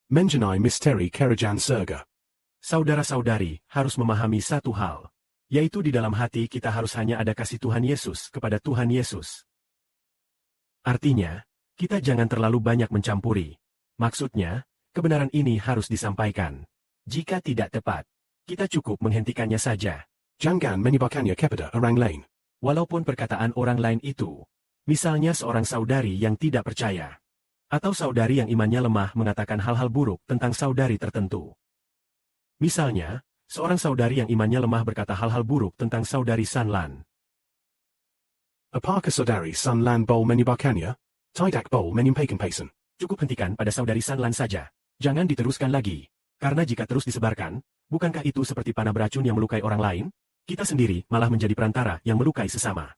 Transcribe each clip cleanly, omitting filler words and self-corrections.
Mengenai misteri Kerajaan Surga. Saudara-saudari harus memahami satu hal, yaitu di dalam hati kita harus hanya ada kasih Tuhan Yesus kepada Tuhan Yesus. Artinya, kita jangan terlalu banyak mencampuri. Maksudnya, kebenaran ini harus disampaikan. Jika tidak tepat, kita cukup menghentikannya saja. Jangan menyebarkannya kepada orang lain. Walaupun perkataan orang lain itu, misalnya seorang saudari yang tidak percaya, atau saudari yang imannya lemah mengatakan hal-hal buruk tentang saudari tertentu. Misalnya, seorang saudari yang imannya lemah berkata hal-hal buruk tentang saudari Sanlan. Apakah saudari Sanlan boleh menyebarkannya? Tidak boleh menyampaikan. Cukup hentikan pada saudari Sanlan saja. Jangan diteruskan lagi. Karena jika terus disebarkan, bukankah itu seperti panah beracun yang melukai orang lain? Kita sendiri malah menjadi perantara yang melukai sesama.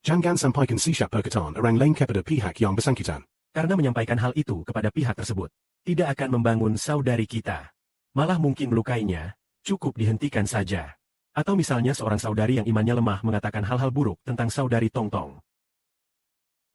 Jangan sampaikan sisa perkataan orang lain kepada pihak yang bersangkutan. Karena menyampaikan hal itu kepada pihak tersebut, tidak akan membangun saudari kita. Malah mungkin melukainya, cukup dihentikan saja. Atau misalnya seorang saudari yang imannya lemah mengatakan hal-hal buruk tentang saudari Tongtong.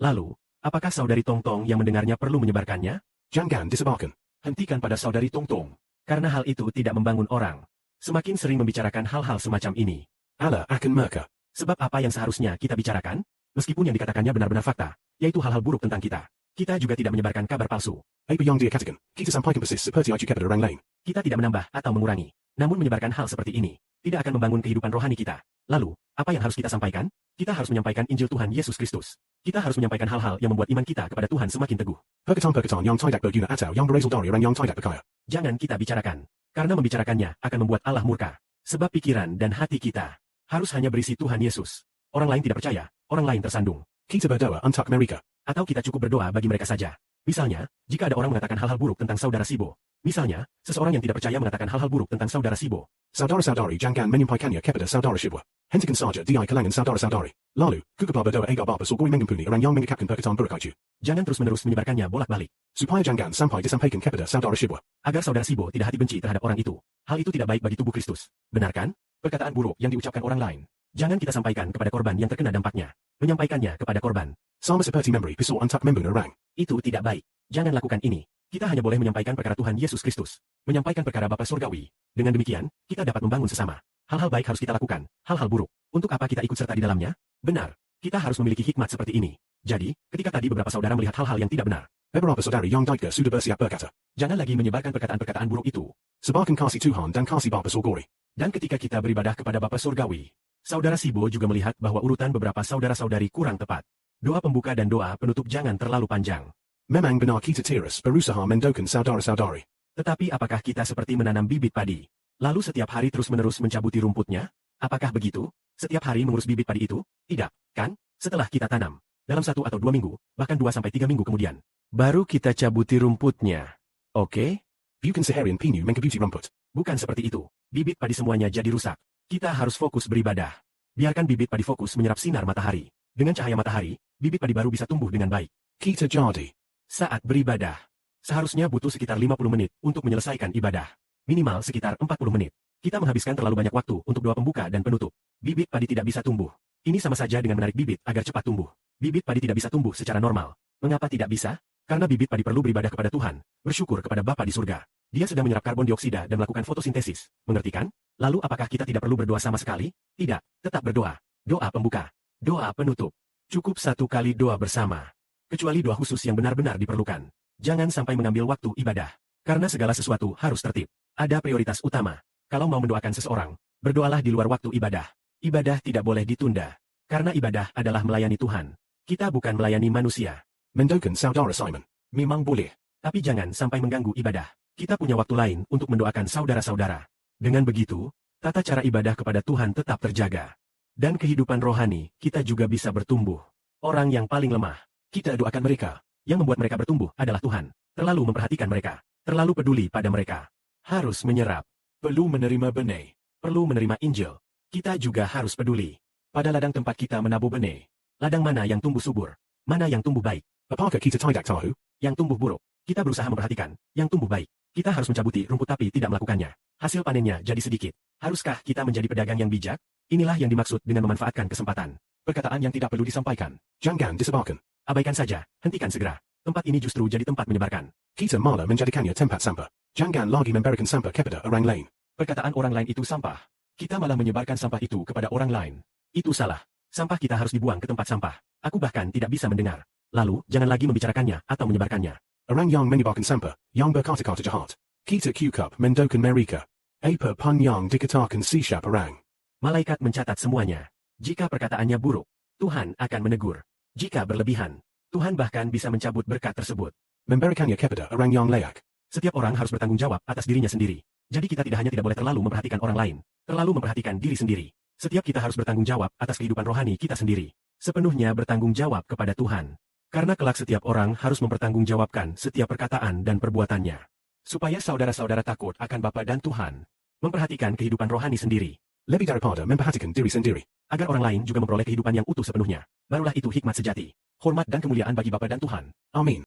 Lalu, apakah saudari Tongtong yang mendengarnya perlu menyebarkannya? Jangan disebarkan. Hentikan pada saudari Tongtong. Karena hal itu tidak membangun orang. Semakin sering membicarakan hal-hal semacam ini, Allah akan murka. Sebab apa yang seharusnya kita bicarakan? Meskipun yang dikatakannya benar-benar fakta, yaitu hal-hal buruk tentang kita. Kita juga tidak menyebarkan kabar palsu. Apa yang dia katakan, kita sampaikan persis seperti itu kepada orang lain. Kita tidak menambah atau mengurangi. Namun menyebarkan hal seperti ini, tidak akan membangun kehidupan rohani kita. Lalu, apa yang harus kita sampaikan? Kita harus menyampaikan Injil Tuhan Yesus Kristus. Kita harus menyampaikan hal-hal yang membuat iman kita kepada Tuhan semakin teguh. Perkataan-perkataan yang tidak berguna atau yang berasal dari orang yang tidak percaya. Jangan kita bicarakan. Karena membicarakannya akan membuat Allah murka. Sebab pikiran dan hati kita harus hanya berisi Tuhan Yesus. Orang lain tidak percaya, orang lain tersandung. Kita berdoa untuk mereka. Atau kita cukup berdoa bagi mereka saja. Misalnya, jika ada orang mengatakan hal-hal buruk tentang saudara Sibo. Misalnya, seseorang yang tidak percaya mengatakan hal-hal buruk tentang saudara Sibo. Saudara-saudari jangan menyampaikannya kepada saudara Sibo. Hentikan saja di kalangan saudara-saudari. Lalu, kukupah berdoa agar Bapa Surgawi mengampuni orang yang mengungkapkan perkataan buruk itu. Jangan terus-menerus menyebarkannya bolak-balik. Supaya jangan sampai disampaikan kepada saudara Sibo. Agar saudara Sibo tidak hati benci terhadap orang itu. Hal itu tidak baik bagi tubuh Kristus. Benar kan? Perkataan buruk yang diucapkan orang lain. Jangan kita sampaikan kepada korban yang terkena dampaknya. Menyampaikannya kepada korban. Sama seperti memberi pisau untuk membunuh orang. Itu tidak baik. Jangan lakukan ini. Kita hanya boleh menyampaikan perkara Tuhan Yesus Kristus. Menyampaikan perkara Bapa Surgawi. Dengan demikian, kita dapat membangun sesama. Hal-hal baik harus kita lakukan. Hal-hal buruk. Untuk apa kita ikut serta di dalamnya? Benar. Kita harus memiliki hikmat seperti ini. Jadi, ketika tadi beberapa saudara melihat hal-hal yang tidak benar. Beberapa saudari yang tidak sudah bersiap berkata. Jangan lagi menyebarkan perkataan-perkataan buruk itu. Sebarkan kasih Tuhan dan kasih Bapa Surgawi. Dan ketika kita beribadah kepada Bapa Surgawi, saudara Sibo juga melihat bahwa urutan beberapa saudara-saudari kurang tepat. Doa pembuka dan doa penutup jangan terlalu panjang. Memang benar kita terus berusaha mendoakan saudara-saudari. Tetapi apakah kita seperti menanam bibit padi? Lalu setiap hari terus-menerus mencabuti rumputnya? Apakah begitu? Setiap hari mengurus bibit padi itu? Tidak, kan? Setelah kita tanam, dalam 1 atau 2 minggu, bahkan 2-3 minggu kemudian, baru kita cabuti rumputnya. Oke? Bukan seharian pinyu mengkabuti rumput. Bukan seperti itu. Bibit padi semuanya jadi rusak. Kita harus fokus beribadah. Biarkan bibit padi fokus menyerap sinar matahari. Dengan cahaya matahari, bibit padi baru bisa tumbuh dengan baik. Kita jadi. Saat beribadah, seharusnya butuh sekitar 50 menit untuk menyelesaikan ibadah. Minimal sekitar 40 menit. Kita menghabiskan terlalu banyak waktu untuk doa pembuka dan penutup. Bibit padi tidak bisa tumbuh. Ini sama saja dengan menarik bibit agar cepat tumbuh. Bibit padi tidak bisa tumbuh secara normal. Mengapa tidak bisa? Karena bibit padi perlu beribadah kepada Tuhan, bersyukur kepada Bapa di surga. Dia sedang menyerap karbon dioksida dan melakukan fotosintesis. Mengerti kan? Lalu apakah kita tidak perlu berdoa sama sekali? Tidak, tetap berdoa. Doa pembuka. Doa penutup. Cukup 1 kali doa bersama. Kecuali doa khusus yang benar-benar diperlukan. Jangan sampai mengambil waktu ibadah. Karena segala sesuatu harus tertib. Ada prioritas utama. Kalau mau mendoakan seseorang, berdoalah di luar waktu ibadah. Ibadah tidak boleh ditunda. Karena ibadah adalah melayani Tuhan. Kita bukan melayani manusia. Mendoakan saudara Simon. Memang boleh. Tapi jangan sampai mengganggu ibadah. Kita punya waktu lain untuk mendoakan saudara-saudara. Dengan begitu, tata cara ibadah kepada Tuhan tetap terjaga. Dan kehidupan rohani, kita juga bisa bertumbuh. Orang yang paling lemah, kita doakan mereka. Yang membuat mereka bertumbuh adalah Tuhan. Terlalu memperhatikan mereka. Terlalu peduli pada mereka. Harus menyerap. Perlu menerima benih. Perlu menerima Injil. Kita juga harus peduli. Pada ladang tempat kita menabur benih. Ladang mana yang tumbuh subur? Mana yang tumbuh baik? Apakah kita tidak tahu? Yang tumbuh buruk. Kita berusaha memperhatikan. Yang tumbuh baik. Kita harus mencabuti rumput tapi tidak melakukannya. Hasil panennya jadi sedikit. Haruskah kita menjadi pedagang yang bijak? Inilah yang dimaksud dengan memanfaatkan kesempatan. Perkataan yang tidak perlu disampaikan. Jangan disebarkan. Abaikan saja, hentikan segera. Tempat ini justru jadi tempat menyebarkan. Kita malah menjadikannya tempat sampah. Jangan lagi memberikan sampah kepada orang lain. Perkataan orang lain itu sampah. Kita malah menyebarkan sampah itu kepada orang lain. Itu salah. Sampah kita harus dibuang ke tempat sampah. Aku bahkan tidak bisa mendengar. Lalu, jangan lagi membicarakannya atau menyebarkannya. Orang yang menyebarkan sampah, yang berkata-kata jahat. Kita cukup mendoakan mereka. Apa pun yang dikatakan siapa orang. Malaikat mencatat semuanya. Jika perkataannya buruk, Tuhan akan menegur. Jika berlebihan, Tuhan bahkan bisa mencabut berkat tersebut. Memberikannya kepada orang yang layak. Setiap orang harus bertanggung jawab atas dirinya sendiri. Jadi kita tidak hanya tidak boleh terlalu memperhatikan orang lain, terlalu memperhatikan diri sendiri. Setiap kita harus bertanggung jawab atas kehidupan rohani kita sendiri. Sepenuhnya bertanggung jawab kepada Tuhan. Karena kelak setiap orang harus mempertanggungjawabkan setiap perkataan dan perbuatannya. Supaya saudara-saudara takut akan Bapa dan Tuhan. Memperhatikan kehidupan rohani sendiri. Lebih daripada memperhatikan diri sendiri. Agar orang lain juga memperoleh kehidupan yang utuh sepenuhnya. Barulah itu hikmat sejati. Hormat dan kemuliaan bagi Bapa dan Tuhan. Amin.